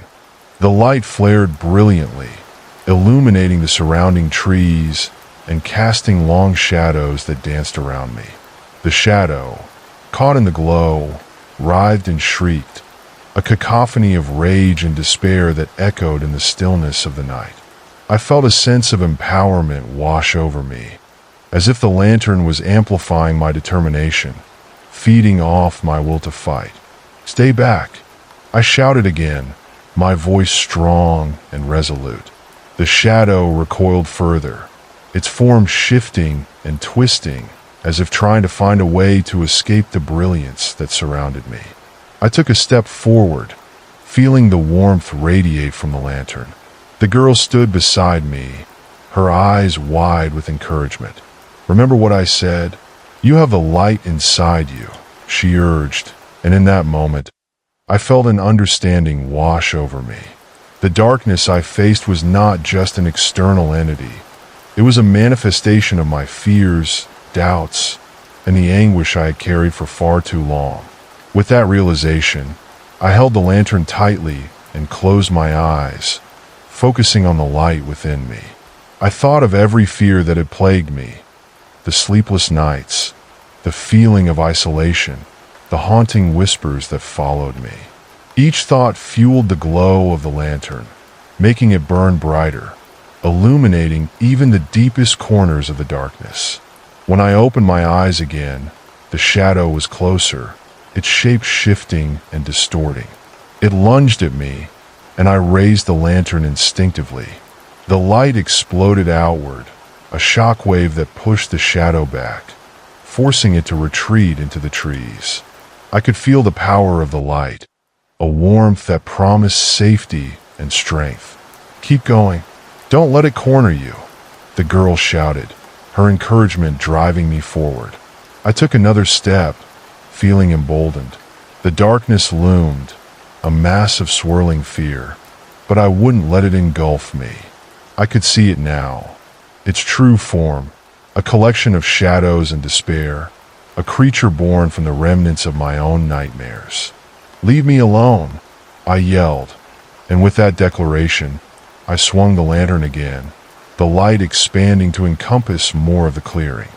The light flared brilliantly, illuminating the surrounding trees and casting long shadows that danced around me. The shadow, caught in the glow, writhed and shrieked, a cacophony of rage and despair that echoed in the stillness of the night. I felt a sense of empowerment wash over me, as if the lantern was amplifying my determination, feeding off my will to fight. "Stay back," I shouted again, my voice strong and resolute. The shadow recoiled further, its form shifting and twisting, as if trying to find a way to escape the brilliance that surrounded me. I took a step forward, feeling the warmth radiate from the lantern. The girl stood beside me, her eyes wide with encouragement. "Remember what I said? You have the light inside you," she urged, and in that moment, I felt an understanding wash over me. The darkness I faced was not just an external entity. It was a manifestation of my fears, doubts, and the anguish I had carried for far too long. With that realization, I held the lantern tightly and closed my eyes, focusing on the light within me. I thought of every fear that had plagued me, the sleepless nights, the feeling of isolation, the haunting whispers that followed me. Each thought fueled the glow of the lantern, making it burn brighter, illuminating even the deepest corners of the darkness. When I opened my eyes again, the shadow was closer, its shape shifting and distorting. It lunged at me, and I raised the lantern instinctively. The light exploded outward, a shock wave that pushed the shadow back, forcing it to retreat into the trees. I could feel the power of the light, a warmth that promised safety and strength. "Keep going. Don't let it corner you," the girl shouted, her encouragement driving me forward. I took another step, feeling emboldened. The darkness loomed, a mass of swirling fear, but I wouldn't let it engulf me. I could see it now, its true form, a collection of shadows and despair, a creature born from the remnants of my own nightmares. "Leave me alone," I yelled, and with that declaration, I swung the lantern again, the light expanding to encompass more of the clearing.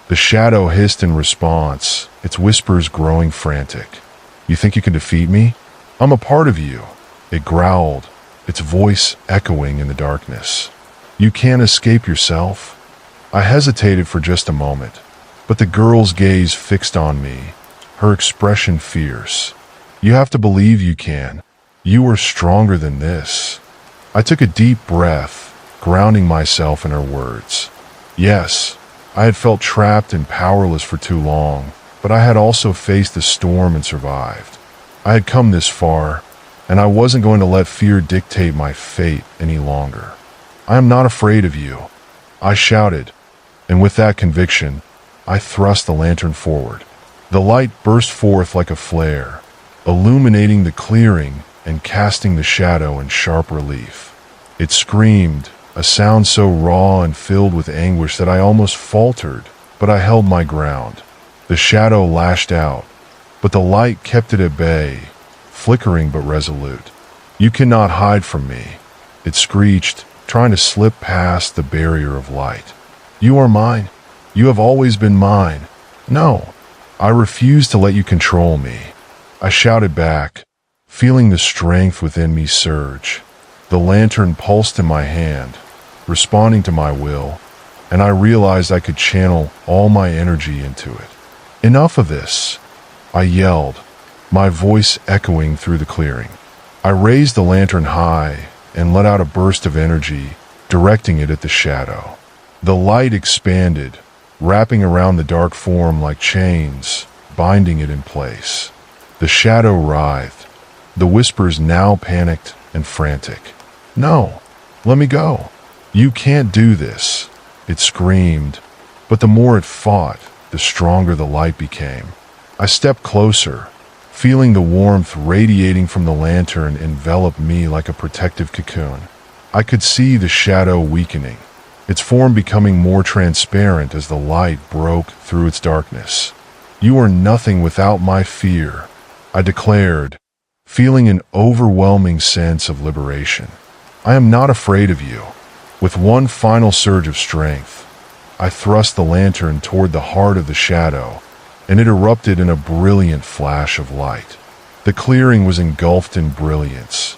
The shadow hissed in response, its whispers growing frantic. "You think you can defeat me? I'm a part of you," it growled, its voice echoing in the darkness. "You can't escape yourself." I hesitated for just a moment, but the girl's gaze fixed on me, her expression fierce. "You have to believe you can. You are stronger than this." I took a deep breath, grounding myself in her words. Yes, I had felt trapped and powerless for too long, but I had also faced the storm and survived. I had come this far, and I wasn't going to let fear dictate my fate any longer. "I am not afraid of you," I shouted, and with that conviction, I thrust the lantern forward. The light burst forth like a flare, illuminating the clearing and casting the shadow in sharp relief. It screamed, a sound so raw and filled with anguish that I almost faltered, but I held my ground. The shadow lashed out, but the light kept it at bay, flickering but resolute. "You cannot hide from me," it screeched, trying to slip past the barrier of light. "You are mine. You have always been mine. No, I refuse to let you control me," I shouted back, feeling the strength within me surge. The lantern pulsed in my hand, responding to my will, and I realized I could channel all my energy into it. "Enough of this," I yelled, my voice echoing through the clearing. I raised the lantern high and let out a burst of energy, directing it at the shadow. The light expanded, wrapping around the dark form like chains, binding it in place. The shadow writhed, the whispers now panicked and frantic. "No, let me go. You can't do this," it screamed, but the more it fought, the stronger the light became. I stepped closer, feeling the warmth radiating from the lantern envelop me like a protective cocoon. I could see the shadow weakening, its form becoming more transparent as the light broke through its darkness. "You are nothing without my fear," I declared, feeling an overwhelming sense of liberation. "I am not afraid of you." With one final surge of strength, I thrust the lantern toward the heart of the shadow, and it erupted in a brilliant flash of light. The clearing was engulfed in brilliance,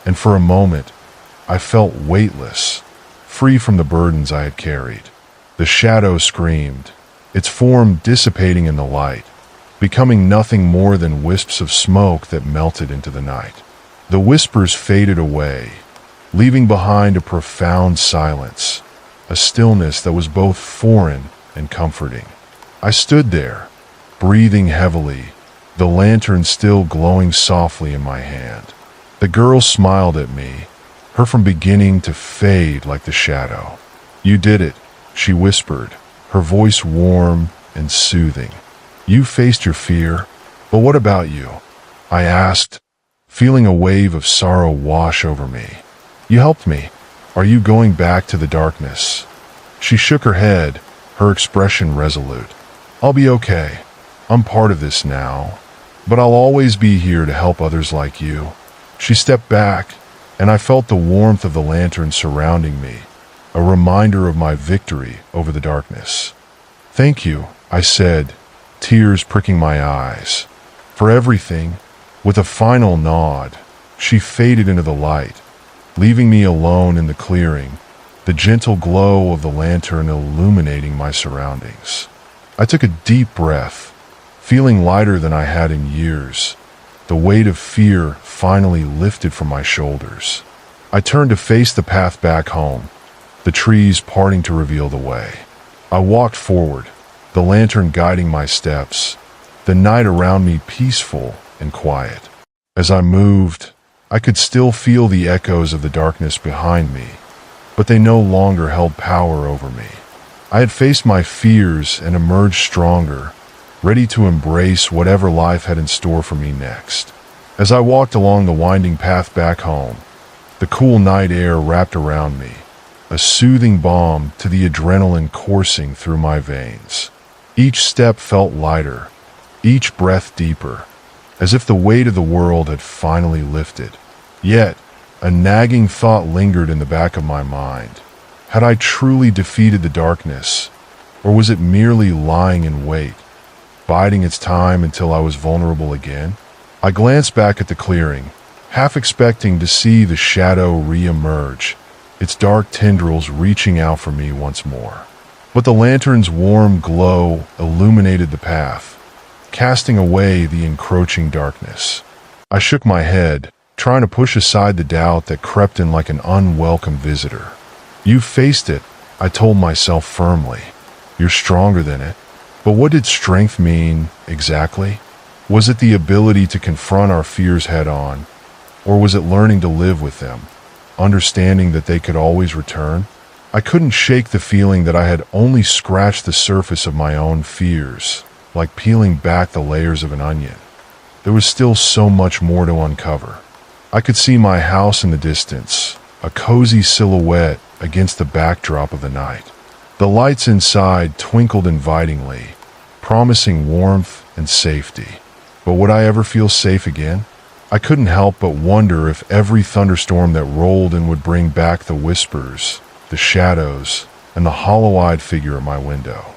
and for a moment, I felt weightless, free from the burdens I had carried. The shadow screamed, its form dissipating in the light, becoming nothing more than wisps of smoke that melted into the night. The whispers faded away, leaving behind a profound silence, a stillness that was both foreign and comforting. I stood there, breathing heavily, the lantern still glowing softly in my hand. The girl smiled at me, her from beginning to fade like the shadow. "You did it," she whispered, her voice warm and soothing. "You faced your fear, but what about you?" I asked, feeling a wave of sorrow wash over me. "You helped me. Are you going back to the darkness?" She shook her head, her expression resolute. "I'll be okay. I'm part of this now, but I'll always be here to help others like you." She stepped back, and I felt the warmth of the lantern surrounding me, a reminder of my victory over the darkness. "Thank you," I said, tears pricking my eyes. "For everything." With a final nod, she faded into the light, leaving me alone in the clearing, the gentle glow of the lantern illuminating my surroundings. I took a deep breath, feeling lighter than I had in years. The weight of fear finally lifted from my shoulders. I turned to face the path back home, the trees parting to reveal the way. I walked forward, the lantern guiding my steps, the night around me peaceful and quiet. As I moved, I could still feel the echoes of the darkness behind me, but they no longer held power over me. I had faced my fears and emerged stronger, ready to embrace whatever life had in store for me next. As I walked along the winding path back home, the cool night air wrapped around me, a soothing balm to the adrenaline coursing through my veins. Each step felt lighter, each breath deeper, as if the weight of the world had finally lifted. Yet, a nagging thought lingered in the back of my mind. Had I truly defeated the darkness, or was it merely lying in wait, biding its time until I was vulnerable again? I glanced back at the clearing, half expecting to see the shadow re-emerge, its dark tendrils reaching out for me once more. But the lantern's warm glow illuminated the path, casting away the encroaching darkness. I shook my head, trying to push aside the doubt that crept in like an unwelcome visitor. "You faced it," I told myself firmly. "You're stronger than it." But what did strength mean exactly? Was it the ability to confront our fears head on, or was it learning to live with them, understanding that they could always return? I couldn't shake the feeling that I had only scratched the surface of my own fears, like peeling back the layers of an onion. There was still so much more to uncover. I could see my house in the distance, a cozy silhouette against the backdrop of the night. The lights inside twinkled invitingly, promising warmth and safety. But would I ever feel safe again? I couldn't help but wonder if every thunderstorm that rolled in would bring back the whispers, the shadows, and the hollow-eyed figure at my window.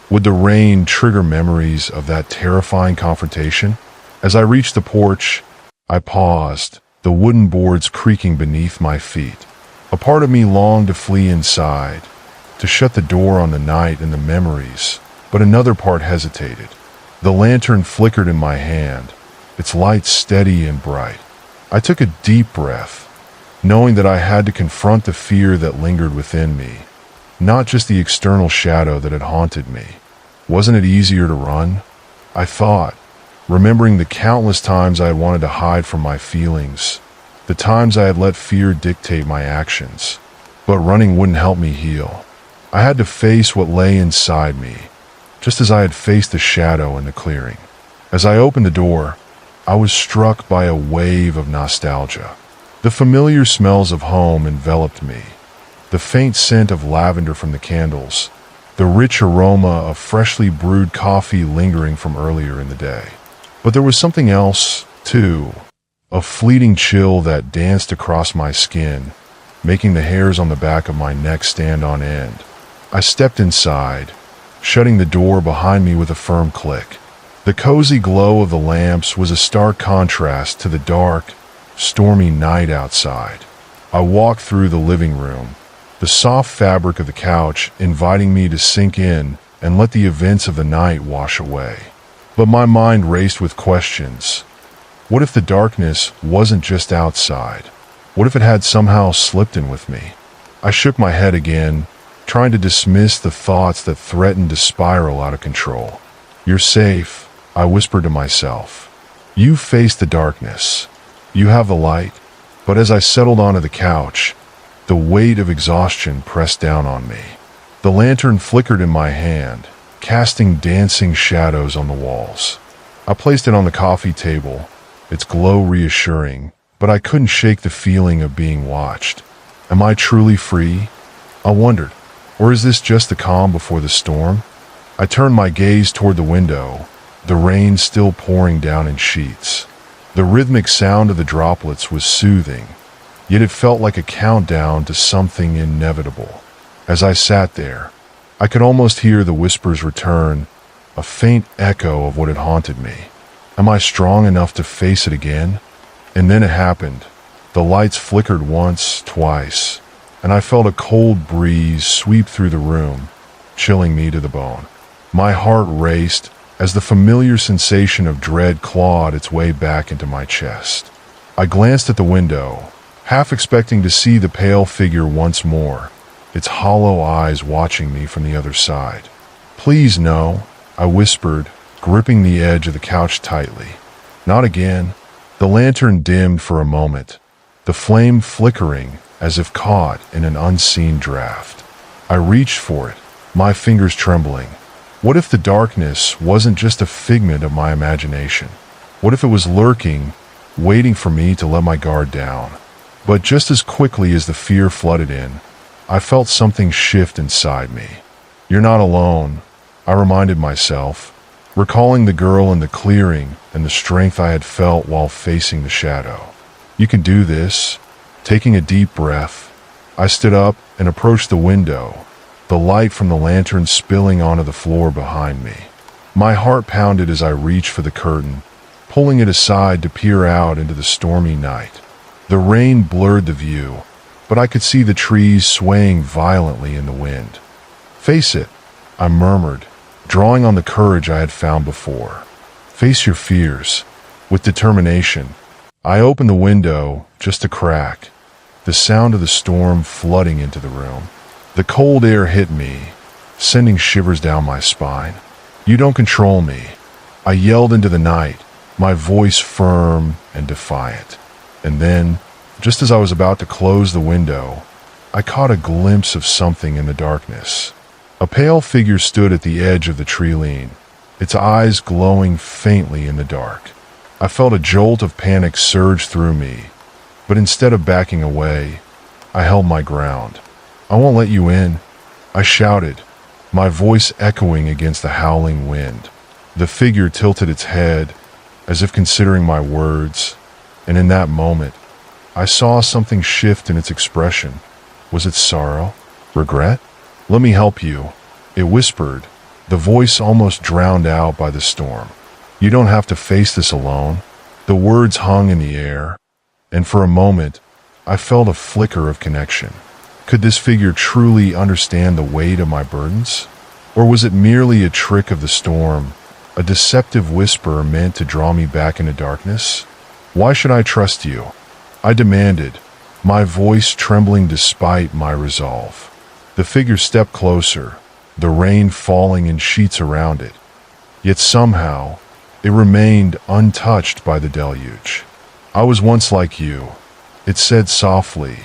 Would the rain trigger memories of that terrifying confrontation? As I reached the porch, I paused, the wooden boards creaking beneath my feet. A part of me longed to flee inside, to shut the door on the night and the memories, but another part hesitated. The lantern flickered in my hand, its light steady and bright. I took a deep breath, knowing that I had to confront the fear that lingered within me, not just the external shadow that had haunted me. Wasn't it easier to run? I thought, remembering the countless times I had wanted to hide from my feelings, the times I had let fear dictate my actions. But running wouldn't help me heal. I had to face what lay inside me, just as I had faced the shadow in the clearing. As I opened the door, I was struck by a wave of nostalgia. The familiar smells of home enveloped me, the faint scent of lavender from the candles, the rich aroma of freshly brewed coffee lingering from earlier in the day. But there was something else, too, a fleeting chill that danced across my skin, making the hairs on the back of my neck stand on end. I stepped inside, shutting the door behind me with a firm click. The cozy glow of the lamps was a stark contrast to the dark, stormy night outside. I walked through the living room, the soft fabric of the couch inviting me to sink in and let the events of the night wash away. But my mind raced with questions. What if the darkness wasn't just outside? What if it had somehow slipped in with me? I shook my head again, trying to dismiss the thoughts that threatened to spiral out of control. "You're safe," I whispered to myself. "You face the darkness. You have the light." But as I settled onto the couch, the weight of exhaustion pressed down on me. The lantern flickered in my hand, casting dancing shadows on the walls. I placed it on the coffee table, its glow reassuring, but I couldn't shake the feeling of being watched. Am I truly free? I wondered. Or is this just the calm before the storm? I turned my gaze toward the window, the rain still pouring down in sheets. The rhythmic sound of the droplets was soothing, yet it felt like a countdown to something inevitable. As I sat there, I could almost hear the whispers return, a faint echo of what had haunted me. Am I strong enough to face it again? And then it happened. The lights flickered once, twice, and I felt a cold breeze sweep through the room, chilling me to the bone. My heart raced, as the familiar sensation of dread clawed its way back into my chest. I glanced at the window, half expecting to see the pale figure once more, its hollow eyes watching me from the other side. "Please no," I whispered, gripping the edge of the couch tightly. "Not again." The lantern dimmed for a moment, the flame flickering as if caught in an unseen draft. I reached for it, my fingers trembling. What if the darkness wasn't just a figment of my imagination? What if it was lurking, waiting for me to let my guard down? But just as quickly as the fear flooded in, I felt something shift inside me. "You're not alone," I reminded myself, recalling the girl in the clearing and the strength I had felt while facing the shadow. "You can do this." Taking a deep breath, I stood up and approached the window, the light from the lantern spilling onto the floor behind me. My heart pounded as I reached for the curtain, pulling it aside to peer out into the stormy night. The rain blurred the view, but I could see the trees swaying violently in the wind. "Face it," I murmured, drawing on the courage I had found before. "Face your fears." With determination, I opened the window just a crack, the sound of the storm flooding into the room. The cold air hit me, sending shivers down my spine. "You don't control me," I yelled into the night, my voice firm and defiant. And then, just as I was about to close the window, I caught a glimpse of something in the darkness. A pale figure stood at the edge of the tree lean, its eyes glowing faintly in the dark. I felt a jolt of panic surge through me, but instead of backing away, I held my ground. "I won't let you in," I shouted, my voice echoing against the howling wind. The figure tilted its head, as if considering my words, and in that moment, I saw something shift in its expression. Was it sorrow? Regret? "Let me help you," it whispered, the voice almost drowned out by the storm. "You don't have to face this alone." The words hung in the air, and for a moment, I felt a flicker of connection. Could this figure truly understand the weight of my burdens? Or was it merely a trick of the storm, a deceptive whisper meant to draw me back into darkness? "Why should I trust you?" I demanded, my voice trembling despite my resolve. The figure stepped closer, the rain falling in sheets around it. Yet somehow, it remained untouched by the deluge. "I was once like you," it said softly,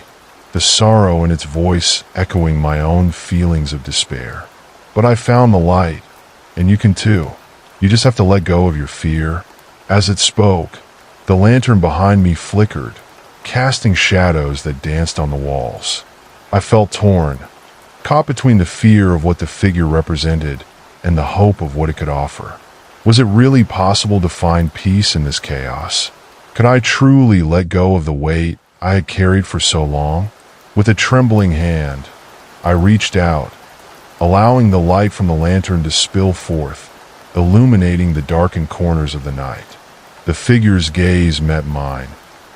the sorrow in its voice echoing my own feelings of despair. "But I found the light, and you can too. You just have to let go of your fear." As it spoke, the lantern behind me flickered, casting shadows that danced on the walls. I felt torn, caught between the fear of what the figure represented and the hope of what it could offer. Was it really possible to find peace in this chaos? Could I truly let go of the weight I had carried for so long? With a trembling hand, I reached out, allowing the light from the lantern to spill forth, illuminating the darkened corners of the night. The figure's gaze met mine,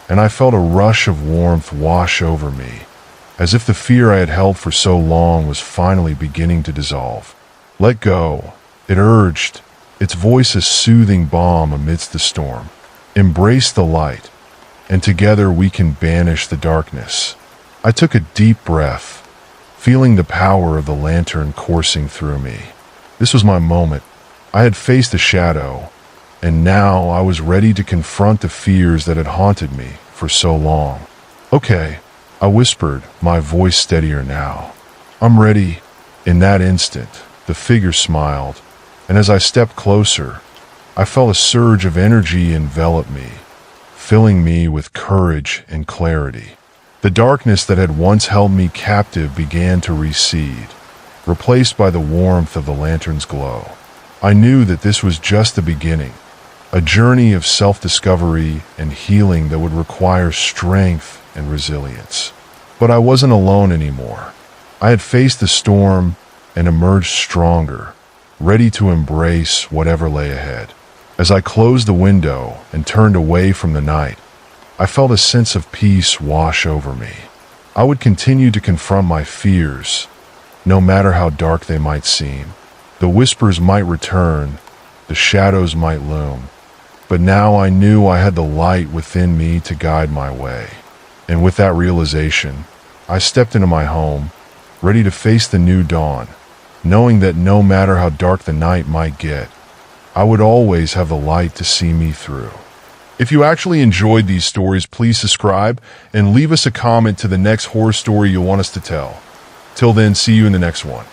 and I felt a rush of warmth wash over me, as if the fear I had held for so long was finally beginning to dissolve. "Let go," it urged, its voice a soothing balm amidst the storm. "Embrace the light, and together we can banish the darkness." I took a deep breath, feeling the power of the lantern coursing through me. This was my moment. I had faced the shadow, and now I was ready to confront the fears that had haunted me for so long. "Okay," I whispered, my voice steadier now. "I'm ready." In that instant, the figure smiled, and as I stepped closer, I felt a surge of energy envelop me, filling me with courage and clarity. The darkness that had once held me captive began to recede, replaced by the warmth of the lantern's glow. I knew that this was just the beginning, a journey of self-discovery and healing that would require strength and resilience. But I wasn't alone anymore. I had faced the storm and emerged stronger, ready to embrace whatever lay ahead. As I closed the window and turned away from the night, I felt a sense of peace wash over me. I would continue to confront my fears, no matter how dark they might seem. The whispers might return, The shadows might loom, but now I knew I had the light within me to guide my way. And with that realization, I stepped into my home, ready to face the new dawn, knowing that no matter how dark the night might get, I would always have the light to see me through. If you actually enjoyed these stories, please subscribe and leave us a comment to the next horror story you want us to tell. Till then, see you in the next one.